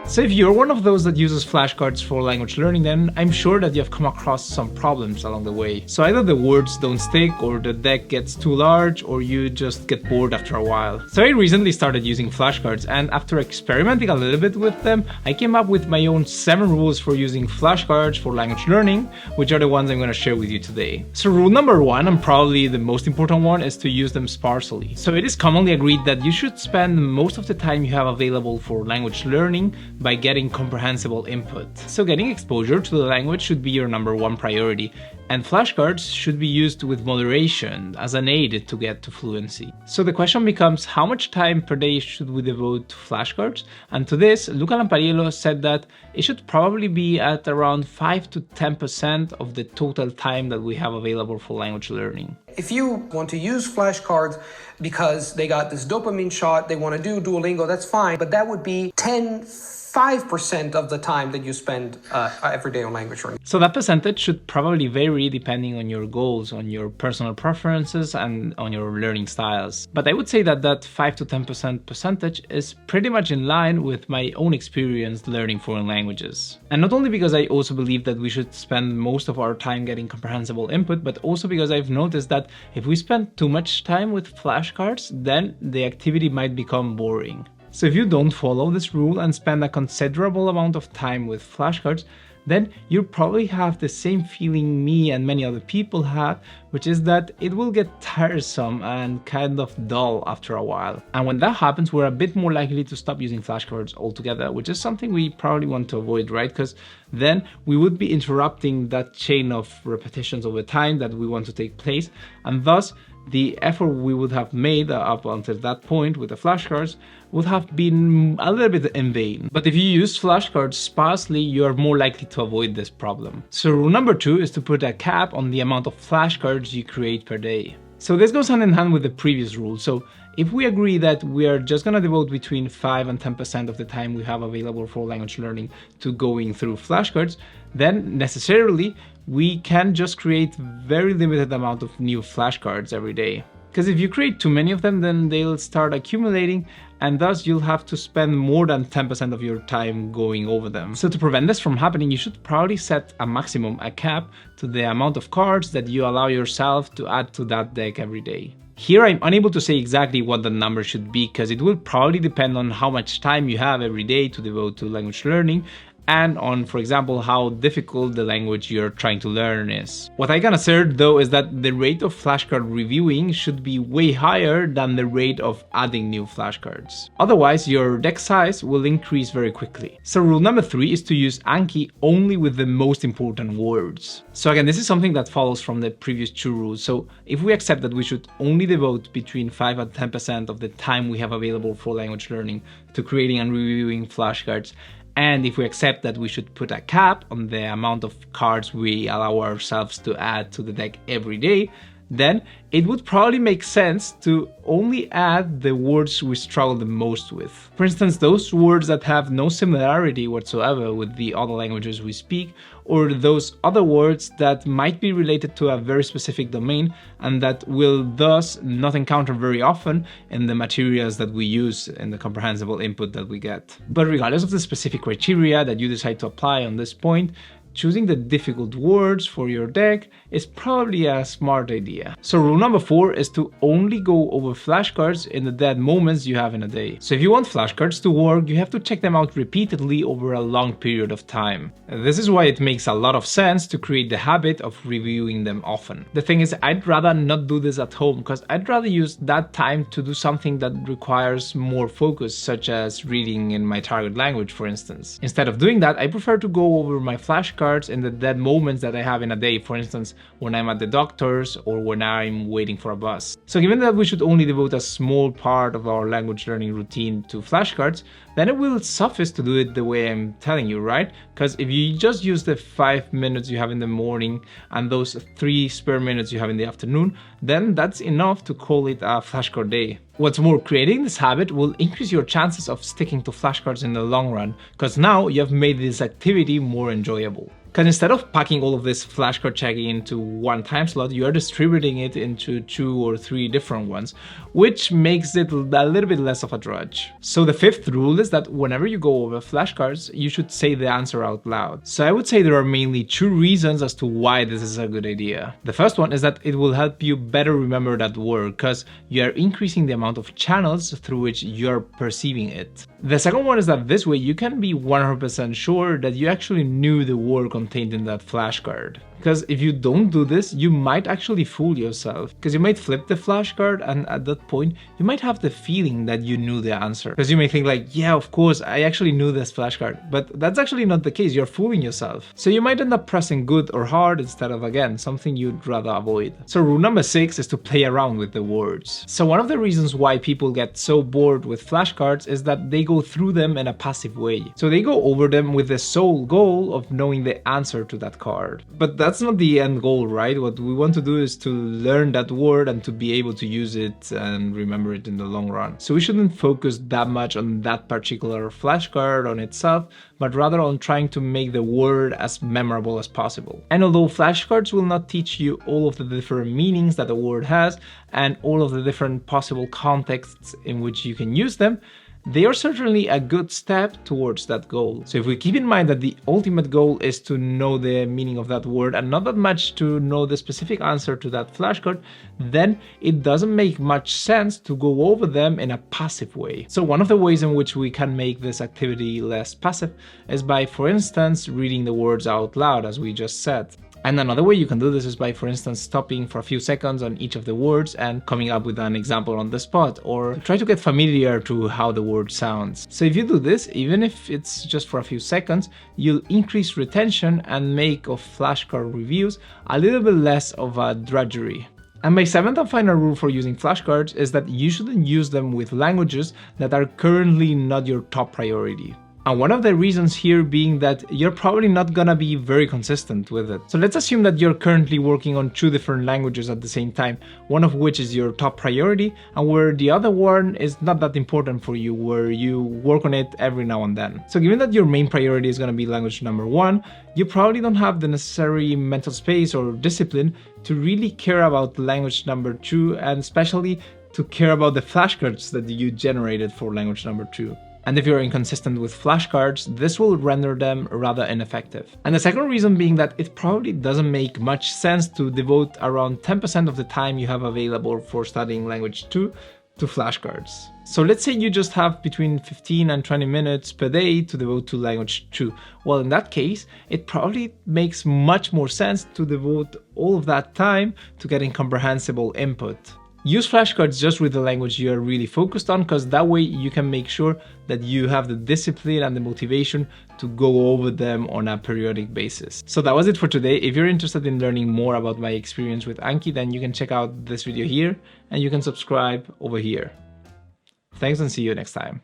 So if you're one of those that uses flashcards for language learning, then I'm sure that you've come across some problems along the way. So either the words don't stick, or the deck gets too large, or you just get bored after a while. So I recently started using flashcards, and after experimenting a little bit with them, I came up with my own 7 rules for using flashcards for language learning, which are the ones I'm going to share with you today. So rule number 1, and probably the most important one, is to use them sparsely. So it is commonly agreed that you should spend most of the time you have available for language learning by getting comprehensible input. So getting exposure to the language should be your number 1 priority, and flashcards should be used with moderation as an aid to get to fluency. So the question becomes, how much time per day should we devote to flashcards? And to this, Luca Lampariello said that it should probably be at around 5 to 10% of the total time that we have available for language learning. If you want to use flashcards because they got this dopamine shot, they want to do Duolingo, that's fine, but that would be 5% of the time that you spend every day on language learning. So that percentage should probably vary depending on your goals, on your personal preferences, and on your learning styles. But I would say that that 5 to 10% percentage is pretty much in line with my own experience learning foreign languages. And not only because I also believe that we should spend most of our time getting comprehensible input, but also because I've noticed that if we spend too much time with flashcards, then the activity might become boring. So if you don't follow this rule and spend a considerable amount of time with flashcards, then you'll probably have the same feeling me and many other people have, which is that it will get tiresome and kind of dull after a while. And when that happens, we're a bit more likely to stop using flashcards altogether, which is something we probably want to avoid, right? Because then we would be interrupting that chain of repetitions over time that we want to take place, and thus the effort we would have made up until that point with the flashcards would have been a little bit in vain. But if you use flashcards sparsely, you are more likely to avoid this problem. So rule number 2 is to put a cap on the amount of flashcards you create per day. So this goes hand in hand with the previous rule. So if we agree that we are just going to devote between 5 and 10% of the time we have available for language learning to going through flashcards, then necessarily we can just create very limited amount of new flashcards every day. Because if you create too many of them, then they'll start accumulating, and thus you'll have to spend more than 10% of your time going over them. So to prevent this from happening, you should probably set a maximum, a cap, to the amount of cards that you allow yourself to add to that deck every day. Here I'm unable to say exactly what the number should be, because it will probably depend on how much time you have every day to devote to language learning, and on, for example, how difficult the language you're trying to learn is. What I can assert though is that the rate of flashcard reviewing should be way higher than the rate of adding new flashcards. Otherwise, your deck size will increase very quickly. So rule number 3 is to use Anki only with the most important words. So again, this is something that follows from the previous 2 rules. So if we accept that we should only devote between 5 and 10% of the time we have available for language learning to creating and reviewing flashcards, and if we accept that we should put a cap on the amount of cards we allow ourselves to add to the deck every day, then it would probably make sense to only add the words we struggle the most with. For instance, those words that have no similarity whatsoever with the other languages we speak, or those other words that might be related to a very specific domain and that will thus not encounter very often in the materials that we use in the comprehensible input that we get. But regardless of the specific criteria that you decide to apply on this point, choosing the difficult words for your deck is probably a smart idea. So rule number 4 is to only go over flashcards in the dead moments you have in a day. So if you want flashcards to work, you have to check them out repeatedly over a long period of time. This is why it makes a lot of sense to create the habit of reviewing them often. The thing is, I'd rather not do this at home, because I'd rather use that time to do something that requires more focus, such as reading in my target language, for instance. Instead of doing that, I prefer to go over my flashcards in the dead moments that I have in a day, for instance, when I'm at the doctor's or when I'm waiting for a bus. So given that we should only devote a small part of our language learning routine to flashcards, then it will suffice to do it the way I'm telling you, right? Because if you just use the 5 minutes you have in the morning and those 3 spare minutes you have in the afternoon, then that's enough to call it a flashcard day. What's more, creating this habit will increase your chances of sticking to flashcards in the long run, because now you have made this activity more enjoyable. Because instead of packing all of this flashcard checking into one time slot, you are distributing it into 2 or 3 different ones, which makes it a little bit less of a drudge. So the 5th rule is that whenever you go over flashcards, you should say the answer out loud. So I would say there are mainly 2 reasons as to why this is a good idea. The first one is that it will help you better remember that word, because you are increasing the amount of channels through which you're perceiving it. The second one is that this way you can be 100% sure that you actually knew the word contained in that flashcard. Because if you don't do this, you might actually fool yourself. Because you might flip the flashcard and at that point, you might have the feeling that you knew the answer. Because you may think like, yeah, of course, I actually knew this flashcard. But that's actually not the case, you're fooling yourself. So you might end up pressing good or hard instead of again, something you'd rather avoid. So rule number 6 is to play around with the words. So one of the reasons why people get so bored with flashcards is that they go through them in a passive way. So they go over them with the sole goal of knowing the answer to that card. But that's not the end goal, right? What we want to do is to learn that word and to be able to use it and remember it in the long run. So we shouldn't focus that much on that particular flashcard on itself, but rather on trying to make the word as memorable as possible. And although flashcards will not teach you all of the different meanings that a word has and all of the different possible contexts in which you can use them, they are certainly a good step towards that goal. So if we keep in mind that the ultimate goal is to know the meaning of that word and not that much to know the specific answer to that flashcard, then it doesn't make much sense to go over them in a passive way. So one of the ways in which we can make this activity less passive is by, for instance, reading the words out loud, as we just said. And another way you can do this is by, for instance, stopping for a few seconds on each of the words and coming up with an example on the spot, or try to get familiar to how the word sounds. So if you do this, even if it's just for a few seconds, you'll increase retention and make of flashcard reviews a little bit less of a drudgery. And my 7th and final rule for using flashcards is that you shouldn't use them with languages that are currently not your top priority. And one of the reasons here being that you're probably not gonna be very consistent with it. So let's assume that you're currently working on 2 different languages at the same time, one of which is your top priority and where the other one is not that important for you, where you work on it every now and then. So given that your main priority is gonna be language number 1, you probably don't have the necessary mental space or discipline to really care about language number 2, and especially to care about the flashcards that you generated for language number 2. And if you're inconsistent with flashcards, this will render them rather ineffective. And the second reason being that it probably doesn't make much sense to devote around 10% of the time you have available for studying language 2 to flashcards. So let's say you just have between 15 and 20 minutes per day to devote to language 2. Well, in that case, it probably makes much more sense to devote all of that time to getting comprehensible input. Use flashcards just with the language you're really focused on, because that way you can make sure that you have the discipline and the motivation to go over them on a periodic basis. So that was it for today. If you're interested in learning more about my experience with Anki, then you can check out this video here and you can subscribe over here. Thanks and see you next time.